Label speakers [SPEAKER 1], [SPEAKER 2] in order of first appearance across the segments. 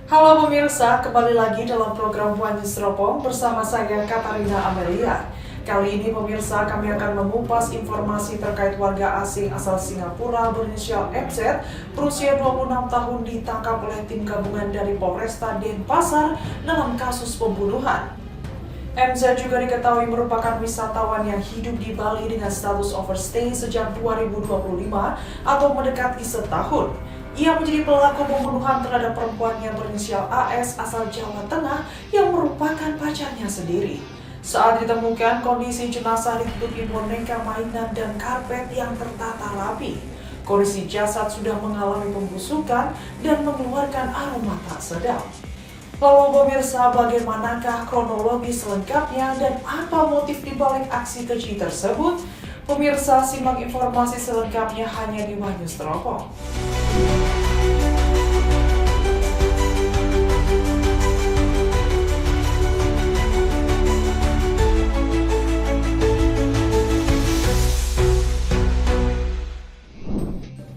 [SPEAKER 1] Halo pemirsa, kembali lagi dalam program One News Teropong bersama saya Katarina Amelia. Kali ini pemirsa kami akan mengupas informasi terkait warga asing asal Singapura berinisial MZ berusia 26 tahun ditangkap oleh tim gabungan dari Polresta Denpasar dalam kasus pembunuhan. MZ juga diketahui merupakan wisatawan yang hidup di Bali dengan status overstay sejak 2025 atau mendekati setahun. Ia menjadi pelaku pembunuhan terhadap perempuan yang berinisial AS asal Jawa Tengah yang merupakan pacarnya sendiri. Saat ditemukan, kondisi jenazah ditutupi boneka mainan dan karpet yang tertata rapi. Kondisi jasad sudah mengalami pembusukan dan mengeluarkan aroma tak sedap. Lalu pemirsa, bagaimanakah kronologi selengkapnya dan apa motif dibalik aksi keji tersebut? Pemirsa, simak informasi selengkapnya hanya di One News Teropong.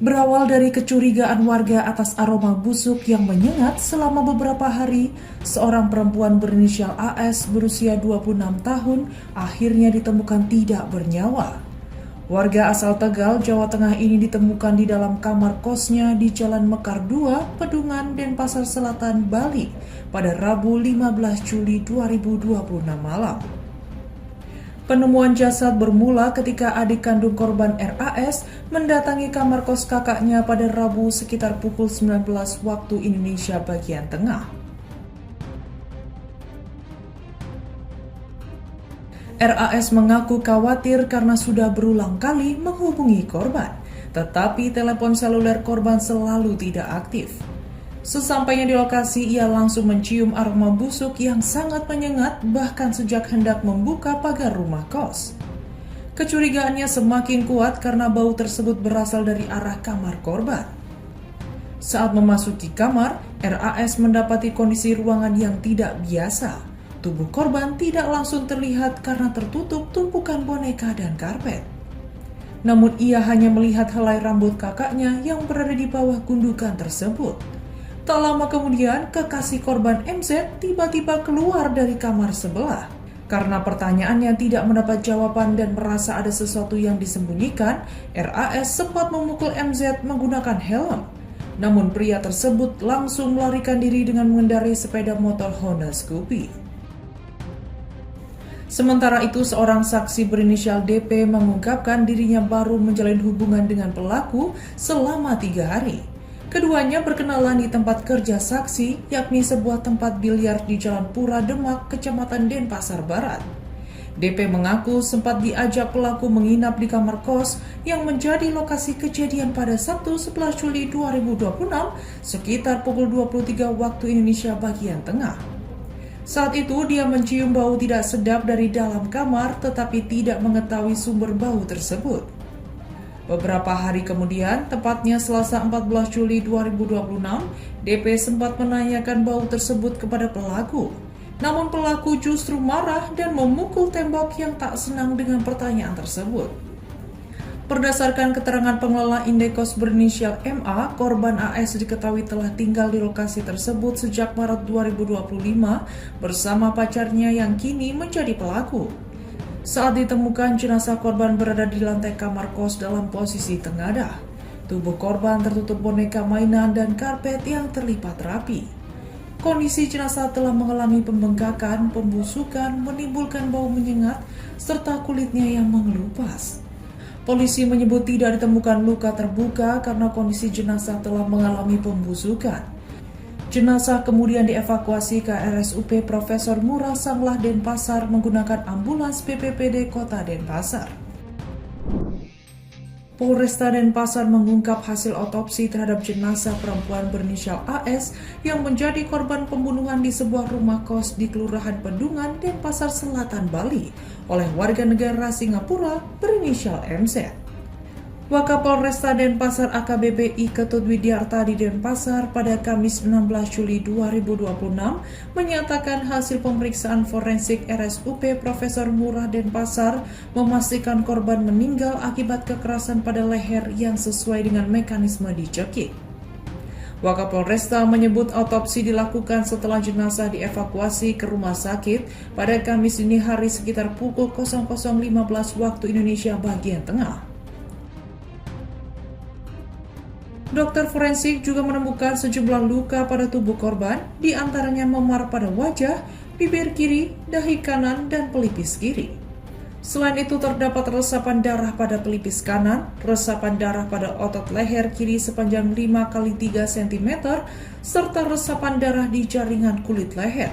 [SPEAKER 1] Berawal dari kecurigaan warga atas aroma busuk yang menyengat selama beberapa hari, seorang perempuan berinisial AS berusia 26 tahun akhirnya ditemukan tidak bernyawa. Warga asal Tegal, Jawa Tengah ini ditemukan di dalam kamar kosnya di Jalan Mekar 2, Pedungan, Denpasar Selatan, Bali pada Rabu 15 Juli 2026 malam. Penemuan jasad bermula ketika adik kandung korban RAS mendatangi kamar kos kakaknya pada Rabu sekitar pukul 19 waktu Indonesia bagian tengah. RAS mengaku khawatir karena sudah berulang kali menghubungi korban, tetapi telepon seluler korban selalu tidak aktif. Sesampainya di lokasi, ia langsung mencium aroma busuk yang sangat menyengat bahkan sejak hendak membuka pagar rumah kos. Kecurigaannya semakin kuat karena bau tersebut berasal dari arah kamar korban. Saat memasuki kamar, RAS mendapati kondisi ruangan yang tidak biasa. Tubuh korban tidak langsung terlihat karena tertutup tumpukan boneka dan karpet. Namun ia hanya melihat helai rambut kakaknya yang berada di bawah gundukan tersebut. Tak lama kemudian, kekasih korban MZ tiba-tiba keluar dari kamar sebelah. Karena pertanyaannya tidak mendapat jawaban dan merasa ada sesuatu yang disembunyikan, RAS sempat memukul MZ menggunakan helm. Namun pria tersebut langsung melarikan diri dengan mengendarai sepeda motor Honda Scoopy. Sementara itu, seorang saksi berinisial DP mengungkapkan dirinya baru menjalin hubungan dengan pelaku selama 3 hari. Keduanya berkenalan di tempat kerja saksi, yakni sebuah tempat biliar di Jalan Pura Demak, Kecamatan Denpasar Barat. DP mengaku sempat diajak pelaku menginap di kamar kos yang menjadi lokasi kejadian pada Sabtu 11 Juli 2026 sekitar pukul 23 waktu Indonesia bagian tengah. Saat itu dia mencium bau tidak sedap dari dalam kamar tetapi tidak mengetahui sumber bau tersebut. Beberapa hari kemudian, tepatnya Selasa 14 Juli 2026, DP sempat menanyakan bau tersebut kepada pelaku. Namun pelaku justru marah dan memukul tembok yang tak senang dengan pertanyaan tersebut. Berdasarkan keterangan pengelola indekos berinisial MA, korban AS diketahui telah tinggal di lokasi tersebut sejak Maret 2025 bersama pacarnya yang kini menjadi pelaku. Saat ditemukan, jenazah korban berada di lantai kamar kos dalam posisi tengadah. Tubuh korban tertutup boneka mainan dan karpet yang terlipat rapi. Kondisi jenazah telah mengalami pembengkakan, pembusukan, menimbulkan bau menyengat, serta kulitnya yang mengelupas. Polisi menyebut tidak ditemukan luka terbuka karena kondisi jenazah telah mengalami pembusukan. Jenazah kemudian dievakuasi ke RSUP Profesor Ngurah Sanglah Denpasar menggunakan ambulans BPBD Kota Denpasar. Polresta Denpasar mengungkap hasil otopsi terhadap jenazah perempuan berinisial AS yang menjadi korban pembunuhan di sebuah rumah kos di Kelurahan Pedungan, Denpasar Selatan, Bali oleh warga negara Singapura berinisial MZ. Wakapolresta Denpasar AKBP I Ketut Widyarta di Denpasar pada Kamis 16 Juli 2026 menyatakan hasil pemeriksaan forensik RSUP Profesor Ngurah Denpasar memastikan korban meninggal akibat kekerasan pada leher yang sesuai dengan mekanisme dicekik. Wakapolresta menyebut otopsi dilakukan setelah jenazah dievakuasi ke rumah sakit pada Kamis dini hari sekitar pukul 00.15 waktu Indonesia bagian tengah. Dokter forensik juga menemukan sejumlah luka pada tubuh korban, di antaranya memar pada wajah, bibir kiri, dahi kanan, dan pelipis kiri. Selain itu terdapat resapan darah pada pelipis kanan, resapan darah pada otot leher kiri sepanjang 5x3 cm, serta resapan darah di jaringan kulit leher.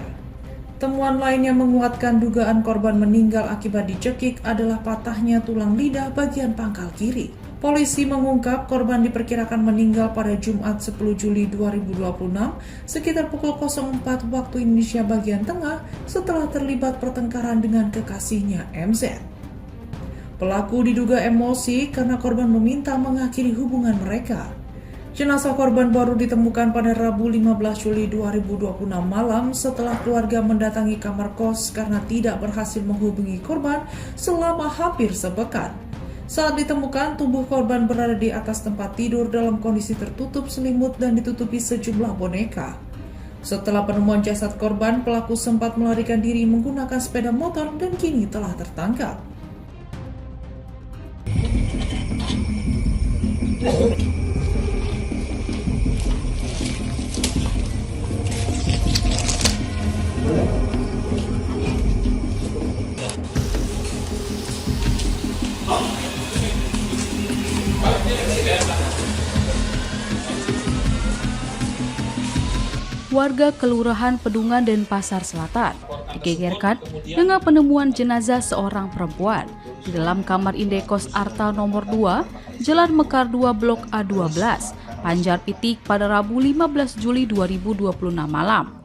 [SPEAKER 1] Temuan lain yang menguatkan dugaan korban meninggal akibat dicekik adalah patahnya tulang lidah bagian pangkal kiri. Polisi mengungkap korban diperkirakan meninggal pada Jumat 10 Juli 2026 sekitar pukul 04 waktu Indonesia bagian tengah setelah terlibat pertengkaran dengan kekasihnya MZ. Pelaku diduga emosi karena korban meminta mengakhiri hubungan mereka. Jenazah korban baru ditemukan pada Rabu 15 Juli 2026 malam setelah keluarga mendatangi kamar kos karena tidak berhasil menghubungi korban selama hampir sepekan. Saat ditemukan, tubuh korban berada di atas tempat tidur dalam kondisi tertutup selimut dan ditutupi sejumlah boneka. Setelah penemuan jasad korban, pelaku sempat melarikan diri menggunakan sepeda motor dan kini telah tertangkap.
[SPEAKER 2] Warga Kelurahan Pedungan Denpasar Selatan digegerkan dengan penemuan jenazah seorang perempuan di dalam kamar indekos Arta nomor 2, Jalan Mekar 2 Blok A12, Panjar Pitik pada Rabu 15 Juli 2026 malam.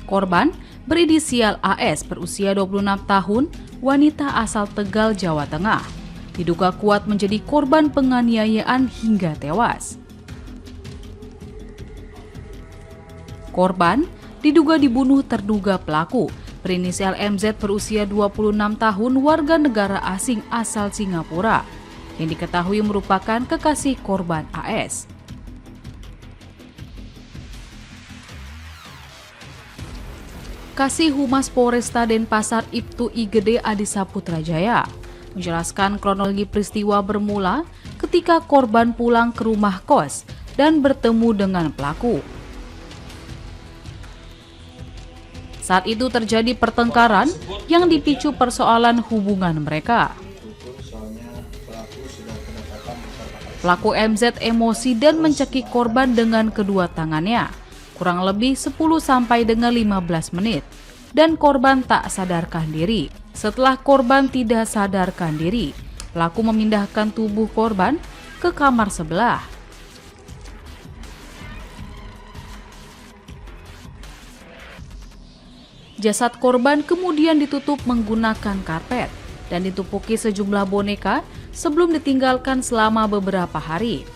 [SPEAKER 2] Korban berinisial AS berusia 26 tahun, wanita asal Tegal, Jawa Tengah. Diduga kuat menjadi korban penganiayaan hingga tewas. Korban diduga dibunuh terduga pelaku berinisial MZ berusia 26 tahun, warga negara asing asal Singapura, yang diketahui merupakan kekasih korban AS. Kasih Humas Polresta Denpasar Ibtu Igede Adisa Putrajaya menjelaskan kronologi peristiwa bermula ketika korban pulang ke rumah kos dan bertemu dengan pelaku. Saat itu terjadi pertengkaran yang dipicu persoalan hubungan mereka. Pelaku MZ emosi dan mencekik korban dengan kedua tangannya, kurang lebih 10 sampai dengan 15 menit, dan korban tak sadarkan diri. Setelah korban tidak sadarkan diri, pelaku memindahkan tubuh korban ke kamar sebelah. Jasad korban kemudian ditutup menggunakan karpet dan ditumpuki sejumlah boneka sebelum ditinggalkan selama beberapa hari.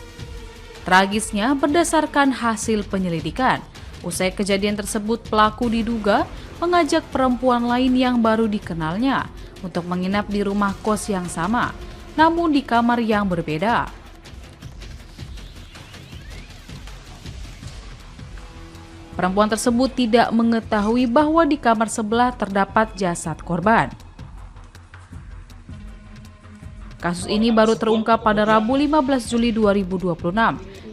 [SPEAKER 2] Tragisnya, berdasarkan hasil penyelidikan, usai kejadian tersebut pelaku diduga mengajak perempuan lain yang baru dikenalnya untuk menginap di rumah kos yang sama, namun di kamar yang berbeda. Perempuan tersebut tidak mengetahui bahwa di kamar sebelah terdapat jasad korban. Kasus ini baru terungkap pada Rabu 15 Juli 2026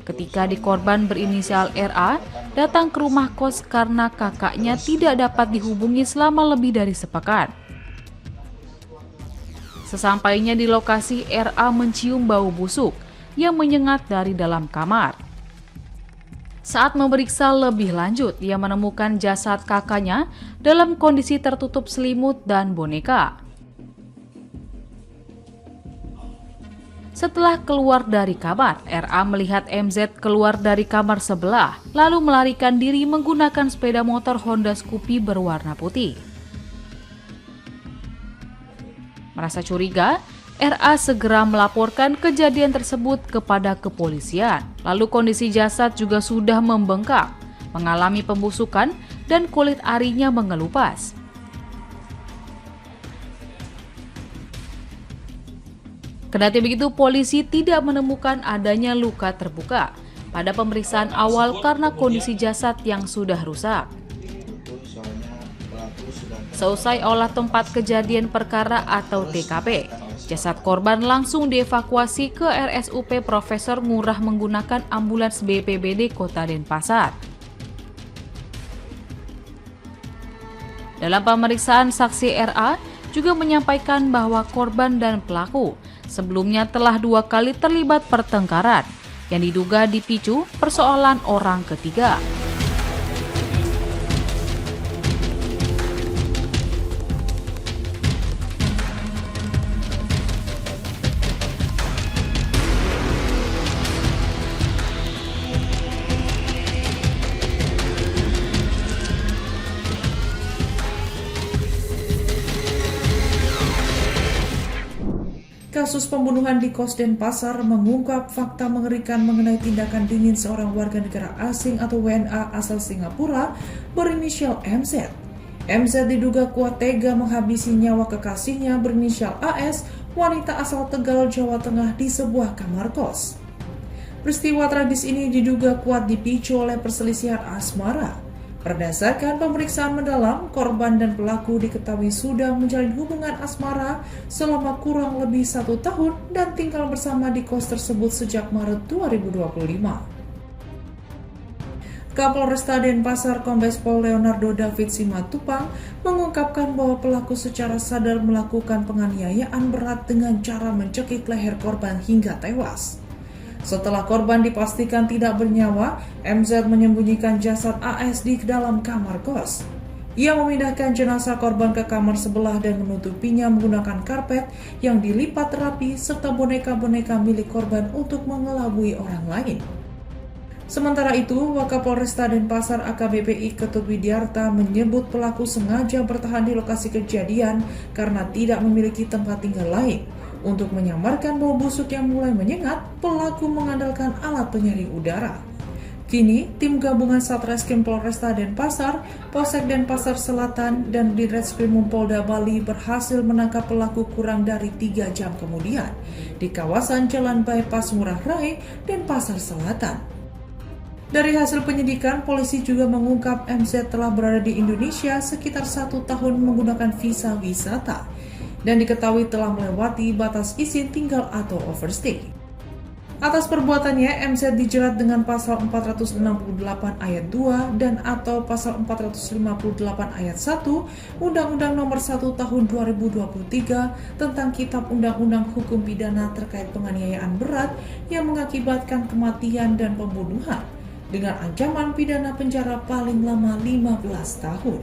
[SPEAKER 2] ketika korban berinisial RA datang ke rumah kos karena kakaknya tidak dapat dihubungi selama lebih dari sepekan. Sesampainya di lokasi, RA mencium bau busuk yang menyengat dari dalam kamar. Saat memeriksa lebih lanjut, ia menemukan jasad kakaknya dalam kondisi tertutup selimut dan boneka. Setelah keluar dari kamar, RA melihat MZ keluar dari kamar sebelah, lalu melarikan diri menggunakan sepeda motor Honda Scoopy berwarna putih. Merasa curiga, RA segera melaporkan kejadian tersebut kepada kepolisian. Lalu kondisi jasad juga sudah membengkak, mengalami pembusukan, dan kulit arinya mengelupas. Kendati begitu, polisi tidak menemukan adanya luka terbuka pada pemeriksaan awal karena kondisi jasad yang sudah rusak. Seusai olah tempat kejadian perkara atau TKP, jasad korban langsung dievakuasi ke RSUP Profesor Ngurah menggunakan ambulans BPBD Kota Denpasar. Dalam pemeriksaan, saksi RA juga menyampaikan bahwa korban dan pelaku sebelumnya telah 2 kali terlibat pertengkaran yang diduga dipicu persoalan orang ketiga.
[SPEAKER 1] Kasus pembunuhan di Kos Denpasar mengungkap fakta mengerikan mengenai tindakan dingin seorang warga negara asing atau WNA asal Singapura berinisial MZ. MZ diduga kuat tega menghabisi nyawa kekasihnya berinisial AS, wanita asal Tegal, Jawa Tengah di sebuah kamar kos. Peristiwa tragis ini diduga kuat dipicu oleh perselisihan asmara. Berdasarkan pemeriksaan mendalam, korban dan pelaku diketahui sudah menjalin hubungan asmara selama kurang lebih 1 tahun dan tinggal bersama di kos tersebut sejak Maret 2025. Kapolresta Denpasar Kombes Pol Leonardo David Simatupang mengungkapkan bahwa pelaku secara sadar melakukan penganiayaan berat dengan cara mencekik leher korban hingga tewas. Setelah korban dipastikan tidak bernyawa, MZ menyembunyikan jasad AS di dalam kamar kos. Ia memindahkan jenazah korban ke kamar sebelah dan menutupinya menggunakan karpet yang dilipat rapi serta boneka-boneka milik korban untuk mengelabui orang lain. Sementara itu, Wakapolresta Denpasar AKBP Ketut Widiarta menyebut pelaku sengaja bertahan di lokasi kejadian karena tidak memiliki tempat tinggal lain. Untuk menyamarkan bau busuk yang mulai menyengat, pelaku mengandalkan alat penyari udara. Kini, tim gabungan Satreskrim Polresta Denpasar, Polsek Denpasar Selatan, dan Ditreskrim Polda Bali berhasil menangkap pelaku kurang dari 3 jam kemudian di kawasan Jalan Bypass Ngurah Rai, Denpasar Selatan. Dari hasil penyidikan, polisi juga mengungkap MZ telah berada di Indonesia sekitar 1 tahun menggunakan visa wisata dan diketahui telah melewati batas izin tinggal atau overstay. Atas perbuatannya, MZ dijerat dengan pasal 468 ayat 2 dan atau pasal 458 ayat 1 Undang-Undang Nomor 1 Tahun 2023 tentang Kitab Undang-Undang Hukum Pidana terkait penganiayaan berat yang mengakibatkan kematian dan pembunuhan dengan ancaman pidana penjara paling lama 15 tahun.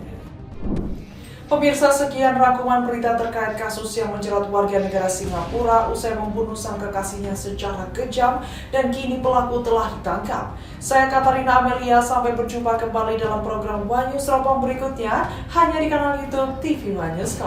[SPEAKER 1] Pemirsa, sekian rangkuman berita terkait kasus yang menjerat warga negara Singapura usai membunuh sang kekasihnya secara kejam dan kini pelaku telah ditangkap. Saya Katarina Amelia, sampai berjumpa kembali dalam program One News Ropong berikutnya hanya di kanal YouTube TV One News.